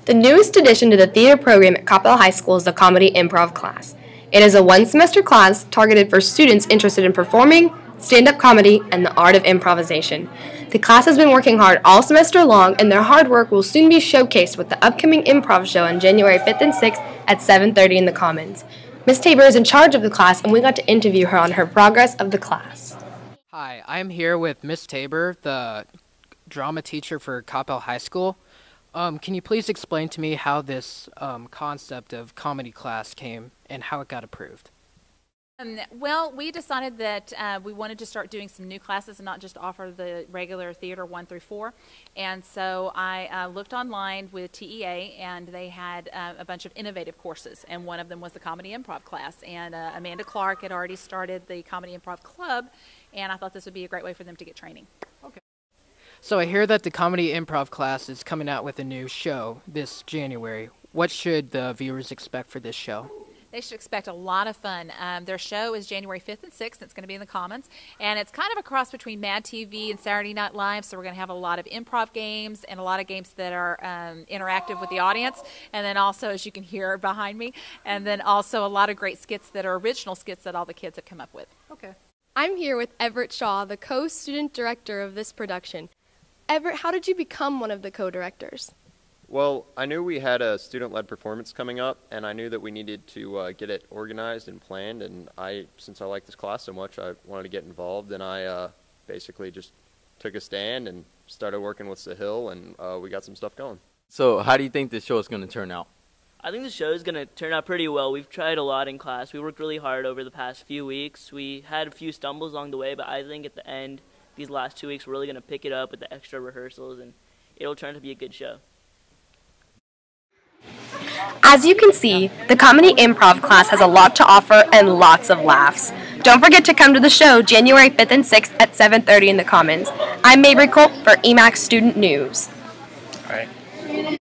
The newest addition to the theater program at Coppell High School is the Comedy Improv class. It is a one-semester class targeted for students interested in performing, stand-up comedy, and the art of improvisation. The class has been working hard all semester long, and their hard work will soon be showcased with the upcoming improv show on January 5th and 6th at 7:30 in the Commons. Ms. Tabor is in charge of the class, and we got to interview her on her progress of the class. Hi, I'm here with Ms. Tabor, the drama teacher for Coppell High School. Can you please explain to me how this concept of comedy class came and how it got approved? Well, we decided that we wanted to start doing some new classes and not just offer the regular theater 1 through 4. And so I looked online with TEA, and they had a bunch of innovative courses, and one of them was the Comedy Improv class. And Amanda Clark had already started the Comedy Improv Club, and I thought this would be a great way for them to get training. Okay. So I hear that the Comedy Improv class is coming out with a new show this January. What should the viewers expect for this show? They should expect a lot of fun. Their show is January 5th and 6th. It's going to be in the Commons. And it's kind of a cross between Mad TV and Saturday Night Live. So we're going to have a lot of improv games and a lot of games that are interactive with the audience. And then also, as you can hear behind me, and then also a lot of great skits that are original skits that all the kids have come up with. Okay. I'm here with Everett Shaw, the co-student director of this production. Everett, how did you become one of the co-directors? Well, I knew we had a student-led performance coming up, and I knew that we needed to get it organized and planned, and since I like this class so much, I wanted to get involved, and I basically just took a stand and started working with Sahil, and we got some stuff going. So how do you think this show is going to turn out? I think the show is going to turn out pretty well. We've tried a lot in class. We worked really hard over the past few weeks. We had a few stumbles along the way, but I think at the end, these last 2 weeks, we're really going to pick it up with the extra rehearsals, and it'll turn out to be a good show. As you can see, the Comedy Improv class has a lot to offer and lots of laughs. Don't forget to come to the show January 5th and 6th at 7:30 in the Commons. I'm Mabry Culp for EMAC Student News.